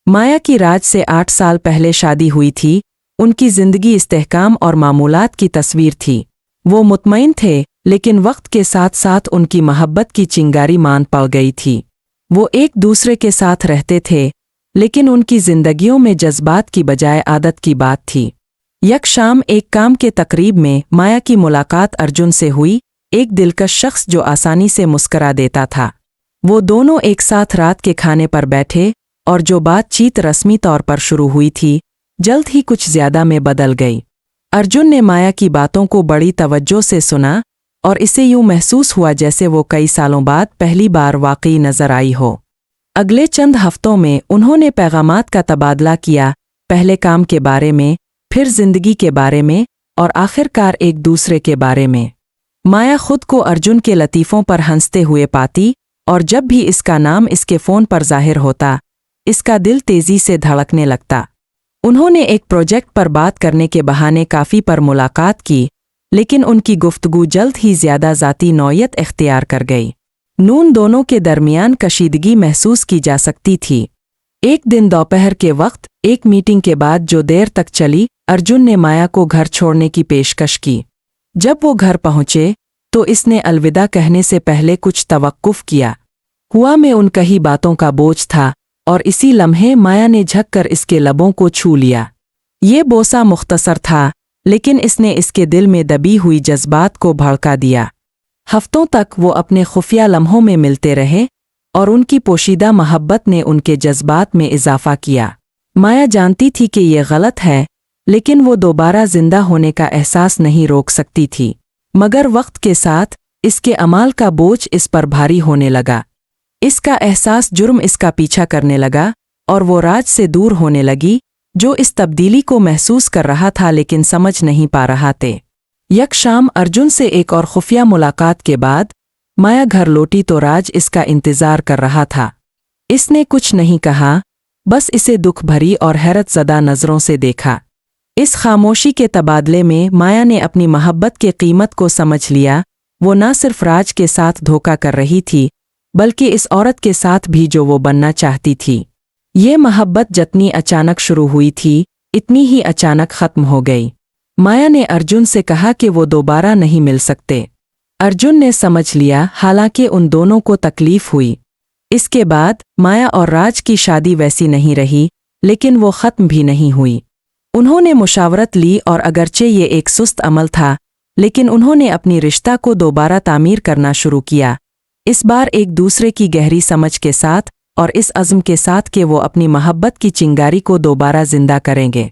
माया की राज से 8 साल पहले शादी हुई थी। उनकी जिंदगी इस्तेहकाम और मामूलात की तस्वीर थी। वो मुतमईन थे, लेकिन वक्त के साथ साथ उनकी मोहब्बत की चिंगारी मान पड़ गई थी। वो एक दूसरे के साथ रहते थे, लेकिन उनकी जिंदगियों में जज्बात की बजाय आदत की बात थी। एक शाम एक काम के तकरीब में माया की मुलाकात अर्जुन से हुई, एक दिलकश शख्स जो आसानी से मुस्करा देता था। वो दोनों एक साथ रात के खाने पर बैठे और जो बातचीत रस्मी तौर पर शुरू हुई थी, जल्द ही कुछ ज्यादा में बदल गई। अर्जुन ने माया की बातों को बड़ी तवज्जो से सुना और इसे यूं महसूस हुआ जैसे वो कई सालों बाद पहली बार वाकई नजर आई हो। अगले चंद हफ्तों में उन्होंने पैगामात का तबादला किया, पहले काम के बारे में, फिर जिंदगी के बारे में और आखिरकार एक दूसरे के बारे में। माया खुद को अर्जुन के लतीफ़ों पर हंसते हुए पाती और जब भी इसका नाम इसके फ़ोन पर जाहिर होता, इसका दिल तेज़ी से धड़कने लगता। उन्होंने एक प्रोजेक्ट पर बात करने के बहाने काफ़ी पर मुलाकात की, लेकिन उनकी गुफ्तगू जल्द ही ज़्यादा ज़ाती नौयत इख्तियार कर गई। नून दोनों के दरमियान कशीदगी महसूस की जा सकती थी। एक दिन दोपहर के वक्त एक मीटिंग के बाद जो देर तक चली, अर्जुन ने माया को घर छोड़ने की पेशकश की। जब वो घर पहुंचे तो इसने अलविदा कहने से पहले कुछ तवक्कुफ किया। हुआ में उन कही बातों का बोझ था और इसी लम्हे माया ने झुककर इसके लबों को छू लिया। ये बोसा मुख्तसर था, लेकिन इसने इसके दिल में दबी हुई जज्बात को भड़का दिया। हफ्तों तक वो अपने खुफिया लम्हों में मिलते रहे और उनकी पोशीदा मोहब्बत ने उनके जज्बात में इजाफा किया। माया जानती थी कि ये गलत है, लेकिन वो दोबारा जिंदा होने का एहसास नहीं रोक सकती थी। मगर वक्त के साथ इसके अमाल का बोझ इस पर भारी होने लगा। इसका एहसास जुर्म इसका पीछा करने लगा और वो राज से दूर होने लगी, जो इस तब्दीली को महसूस कर रहा था लेकिन समझ नहीं पा रहा थे। एक शाम अर्जुन से एक और खुफिया मुलाकात के बाद माया घर लौटी तो राज इसका इंतजार कर रहा था। इसने कुछ नहीं कहा, बस इसे दुख भरी और हैरतज़दा नज़रों से देखा। इस खामोशी के तबादले में माया ने अपनी मोहब्बत की कीमत को समझ लिया। वो न सिर्फ राज के साथ धोखा कर रही थी, बल्कि इस औरत के साथ भी जो वो बनना चाहती थी। ये मोहब्बत जितनी अचानक शुरू हुई थी, इतनी ही अचानक ख़त्म हो गई। माया ने अर्जुन से कहा कि वो दोबारा नहीं मिल सकते। अर्जुन ने समझ लिया, हालांकि उन दोनों को तकलीफ हुई। इसके बाद माया और राज की शादी वैसी नहीं रही, लेकिन वो ख़त्म भी नहीं हुई। उन्होंने मुशावरत ली और अगरचे ये एक सुस्त अमल था, लेकिन उन्होंने अपनी रिश्ता को दोबारा तामीर करना शुरू किया, इस बार एक दूसरे की गहरी समझ के साथ और इस अज़्म के साथ कि वो अपनी मोहब्बत की चिंगारी को दोबारा जिंदा करेंगे।